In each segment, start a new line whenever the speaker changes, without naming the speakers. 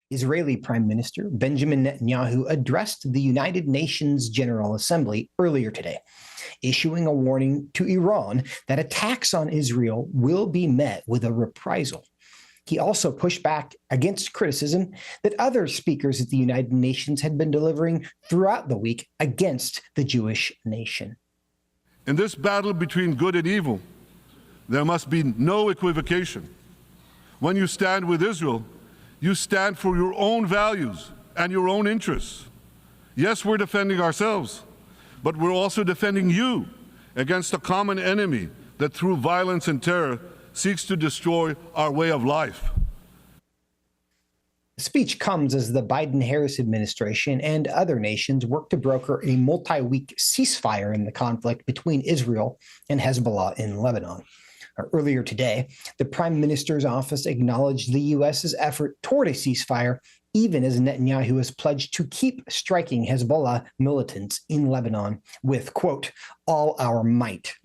Israeli Prime Minister Benjamin Netanyahu addressed the United Nations General Assembly earlier today, issuing a warning to Iran that attacks on Israel will be met with a reprisal. He also pushed back against criticism that other speakers at the United Nations had been delivering throughout the week against the Jewish nation.
In this battle between good and evil, there must be no equivocation. When you stand with Israel, you stand for your own values and your own interests. Yes, we're defending ourselves, but we're also defending you against a common enemy that through violence and terror seeks to destroy our way of life.
The speech comes as the Biden-Harris administration and other nations work to broker a multi-week ceasefire in the conflict between Israel and Hezbollah in Lebanon. Earlier today, the Prime Minister's office acknowledged the U.S.'s effort toward a ceasefire, even as Netanyahu has pledged to keep striking Hezbollah militants in Lebanon with, quote, all our might.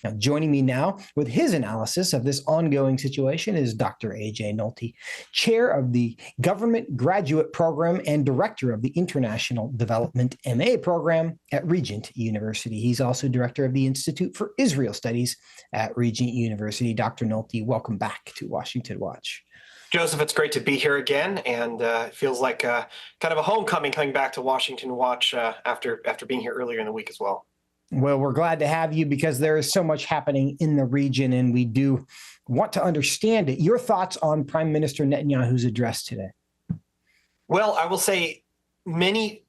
Now, joining me now with his analysis of this ongoing situation is Dr. A.J. Nolte, chair of the Government Graduate Program and director of the International Development MA program at Regent University. He's also director of the Institute for Israel Studies at Regent University. Dr. Nolte, welcome back to Washington Watch.
Joseph, it's great to be here again, and it feels like kind of a homecoming coming back to Washington Watch after being here earlier in the week as well.
Well, we're glad to have you because there is so much happening in the region, and we do want to understand it. Your thoughts on Prime Minister Netanyahu's address today?
Well, I will say many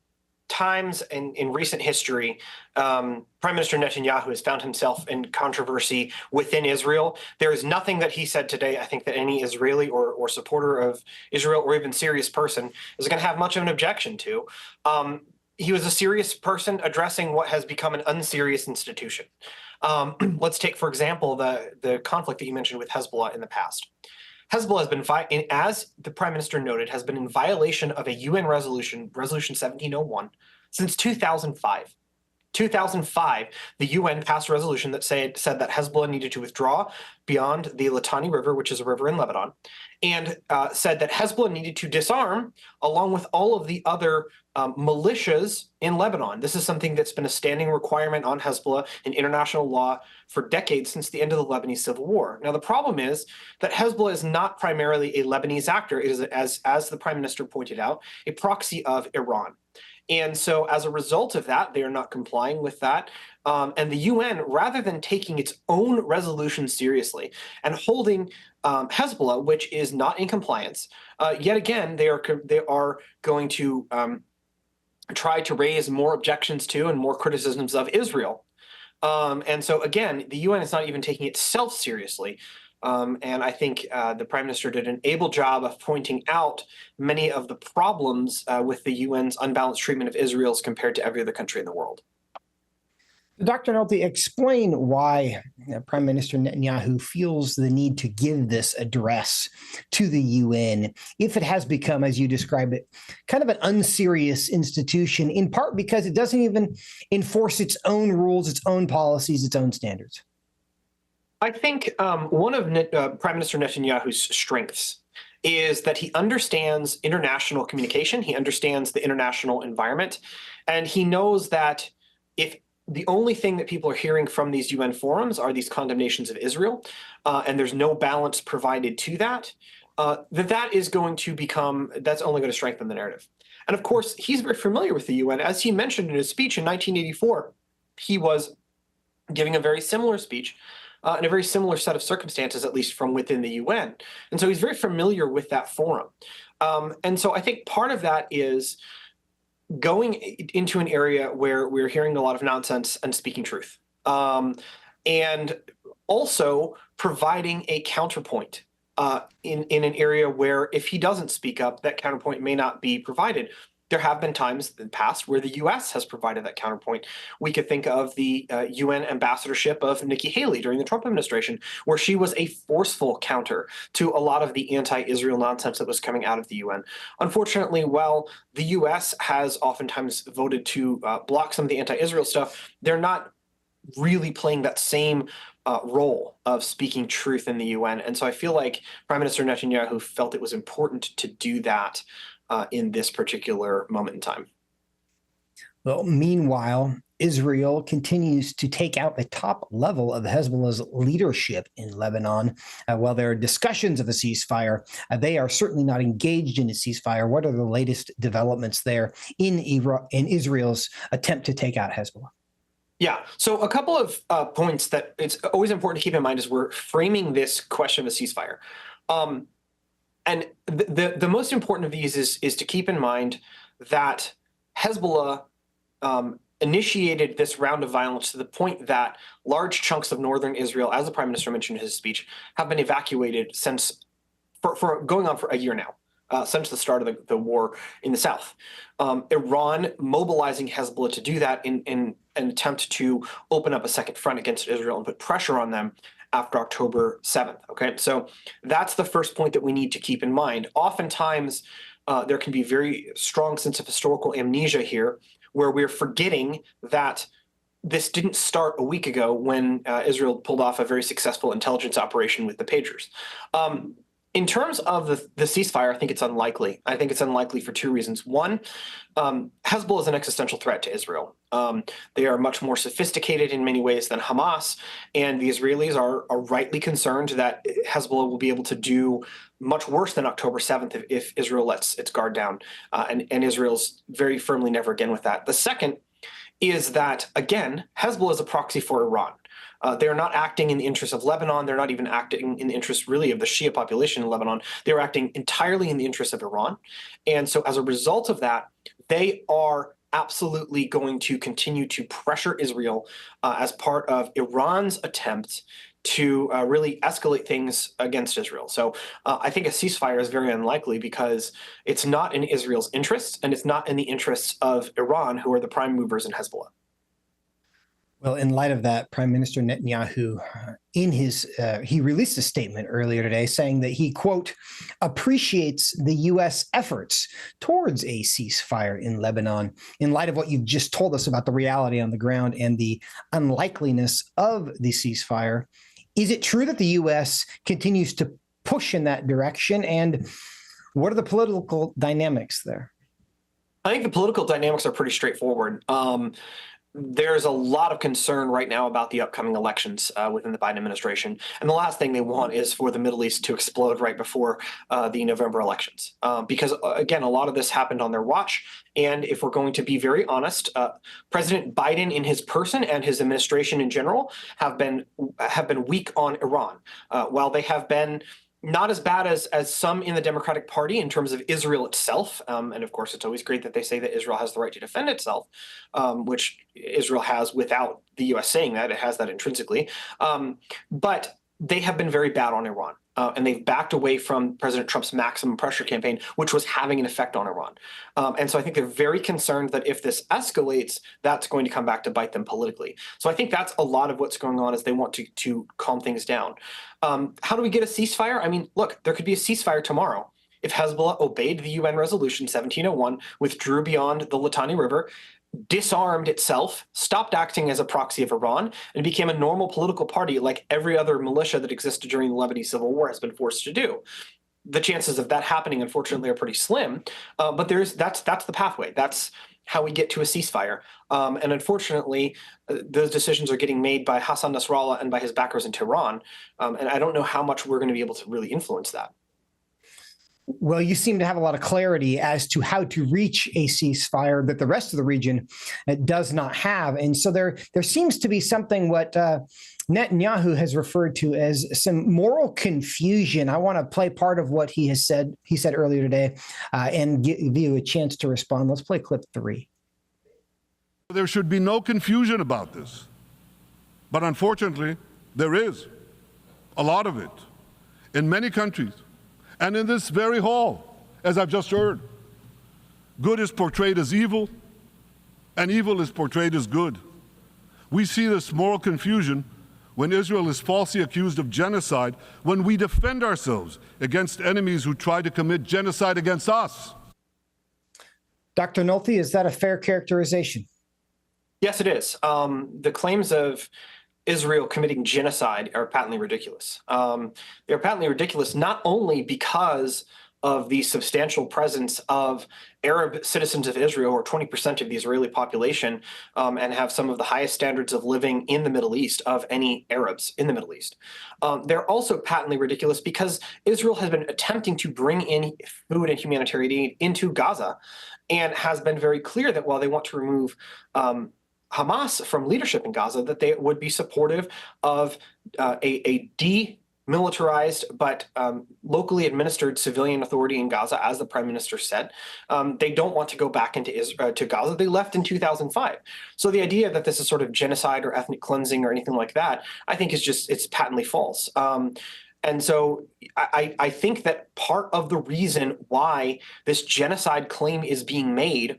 times in recent history, Prime Minister Netanyahu has found himself in controversy within Israel. There is nothing that he said today, I think, that any Israeli or supporter of Israel or even serious person is going to have much of an objection to. He was a serious person addressing what has become an unserious institution. Let's take, for example, the conflict that you mentioned with Hezbollah in the past. Hezbollah has been, as the Prime Minister noted, has been in violation of a UN resolution, Resolution 1701, since 2005. 2005, the UN passed a resolution that said that Hezbollah needed to withdraw beyond the Litani River, which is a river in Lebanon, and said that Hezbollah needed to disarm along with all of the other militias in Lebanon. This is something that's been a standing requirement on Hezbollah in international law for decades since the end of the Lebanese Civil War. Now, the problem is that Hezbollah is not primarily a Lebanese actor. It is, as the Prime Minister pointed out, a proxy of Iran. And so as a result of that, they are not complying with that. And the UN, rather than taking its own resolution seriously and holding Hezbollah, which is not in compliance, yet again, they are going to try to raise more objections to and more criticisms of Israel. And so again, the UN is not even taking itself seriously. And I think the Prime Minister did an able job of pointing out many of the problems with the UN's unbalanced treatment of Israel as compared to every other country in the world.
Dr. Nolte, explain why Prime Minister Netanyahu feels the need to give this address to the UN if it has become, as you describe it, kind of an unserious institution, in part because it doesn't even enforce its own rules, its own policies, its own standards.
I think one of Prime Minister Netanyahu's strengths is that he understands international communication, he understands the international environment, and he knows that if the only thing that people are hearing from these UN forums are these condemnations of Israel, and there's no balance provided to that, that is going to become, that's only going to strengthen the narrative. And of course, he's very familiar with the UN. As he mentioned in his speech in 1984, he was giving a very similar speech in a very similar set of circumstances, at least from within the UN. And so he's very familiar with that forum. And so I think part of that is going into an area where we're hearing a lot of nonsense and speaking truth. And also providing a counterpoint in an area where if he doesn't speak up, that counterpoint may not be provided. There have been times in the past where the U.S. has provided that counterpoint. We could think of the UN ambassadorship of Nikki Haley during the Trump administration, where she was a forceful counter to a lot of the anti-Israel nonsense that was coming out of the UN. Unfortunately, while the U.S. has oftentimes voted to block some of the anti-Israel stuff, they're not really playing that same role of speaking truth in the UN. And so I feel like Prime Minister Netanyahu felt it was important to do that. in this particular moment in time.
Well, meanwhile, Israel continues to take out the top level of Hezbollah's leadership in Lebanon. While there are discussions of a ceasefire, they are certainly not engaged in a ceasefire. What are the latest developments there in Israel's attempt to take out Hezbollah?
Yeah, so a couple of points that it's always important to keep in mind as we're framing this question of a ceasefire. And the most important of these is to keep in mind that Hezbollah initiated this round of violence to the point that large chunks of northern Israel, as the prime minister mentioned in his speech, have been evacuated since for going on for a year now, since the start of the war in the south. Iran mobilizing Hezbollah to do that in an attempt to open up a second front against Israel and put pressure on them after October 7th. Okay, so that's the first point that we need to keep in mind. Oftentimes, there can be very strong sense of historical amnesia here, where we're forgetting that this didn't start a week ago when Israel pulled off a very successful intelligence operation with the pagers. In terms of the ceasefire, I think it's unlikely. I think it's unlikely for two reasons. One, Hezbollah is an existential threat to Israel. They are much more sophisticated in many ways than Hamas, and the Israelis are rightly concerned that Hezbollah will be able to do much worse than October 7th if Israel lets its guard down, and Israel's very firmly never again with that. The second is that, again, Hezbollah is a proxy for Iran. They're not acting in the interest of Lebanon. They're not even acting in the interest, really, of the Shia population in Lebanon. They're acting entirely in the interest of Iran. And so as a result of that, they are absolutely going to continue to pressure Israel as part of Iran's attempt to really escalate things against Israel. So I think a ceasefire is very unlikely because it's not in Israel's interests, and it's not in the interests of Iran, who are the prime movers in Hezbollah.
Well, in light of that, Prime Minister Netanyahu, he released a statement earlier today saying that he, quote, appreciates the U.S. efforts towards a ceasefire in Lebanon. In light of what you've just told us about the reality on the ground and the unlikeliness of the ceasefire, is it true that the U.S. continues to push in that direction? And what are the political dynamics there?
I think the political dynamics are pretty straightforward. There's a lot of concern right now about the upcoming elections within the Biden administration. And the last thing they want is for the Middle East to explode right before the November elections. Because, again, a lot of this happened on their watch. And if we're going to be very honest, President Biden in his person and his administration in general have been weak on Iran. While they have been not as bad as some in the Democratic Party in terms of Israel itself. And of course, it's always great that they say that Israel has the right to defend itself, which Israel has without the U.S. saying that. It has that intrinsically. But they have been very bad on Iran. And they've backed away from President Trump's maximum pressure campaign, which was having an effect on Iran. And so I think they're very concerned that if this escalates, that's going to come back to bite them politically. So I think that's a lot of what's going on is they want to calm things down. How do we get a ceasefire? I mean, look, there could be a ceasefire tomorrow. If Hezbollah obeyed the UN resolution 1701, withdrew beyond the Litani River, disarmed itself, stopped acting as a proxy of Iran, and became a normal political party like every other militia that existed during the Lebanese Civil War has been forced to do. The chances of that happening, unfortunately, are pretty slim, but that's the pathway. That's how we get to a ceasefire. And unfortunately, those decisions are getting made by Hassan Nasrallah and by his backers in Tehran, and I don't know how much we're going to be able to really influence that.
Well, you seem to have a lot of clarity as to how to reach a ceasefire that the rest of the region does not have. And so there seems to be something what Netanyahu has referred to as some moral confusion. I want to play part of what he said earlier today and give you a chance to respond. Let's play clip 3.
There should be no confusion about this. But unfortunately, there is a lot of it in many countries. And in this very hall, as I've just heard, good is portrayed as evil, and evil is portrayed as good. We see this moral confusion when Israel is falsely accused of genocide, when we defend ourselves against enemies who try to commit genocide against us.
Dr. Nolte, is that a fair characterization?
Yes, it is. The claims of Israel committing genocide are patently ridiculous. They're patently ridiculous not only because of the substantial presence of Arab citizens of Israel, or 20% of the Israeli population, and have some of the highest standards of living in the Middle East of any Arabs in the Middle East. They're also patently ridiculous because Israel has been attempting to bring in food and humanitarian aid into Gaza, and has been very clear that while they want to remove Hamas from leadership in Gaza, that they would be supportive of a demilitarized but locally administered civilian authority in Gaza, as the prime minister said. They don't want to go back into to Gaza. They left in 2005. So the idea that this is sort of genocide or ethnic cleansing or anything like that, I think is just, it's patently false. And so I think that part of the reason why this genocide claim is being made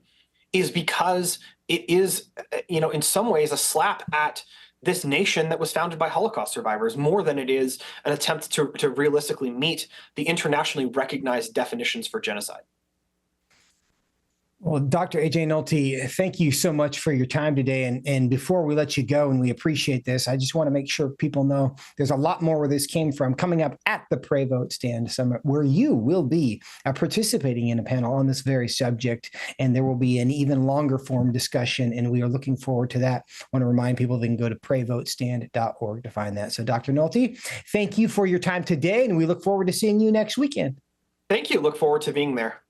is because it is, in some ways, a slap at this nation that was founded by Holocaust survivors, more than it is an attempt to realistically meet the internationally recognized definitions for genocide.
Well, Dr. A.J. Nolte, thank you so much for your time today. And before we let you go, and we appreciate this, I just want to make sure people know there's a lot more where this came from coming up at the Pray Vote Stand Summit, where you will be participating in a panel on this very subject. And there will be an even longer form discussion, and we are looking forward to that. I want to remind people they can go to prayvotestand.org to find that. So, Dr. Nolte, thank you for your time today, and we look forward to seeing you next weekend.
Thank you. Look forward to being there.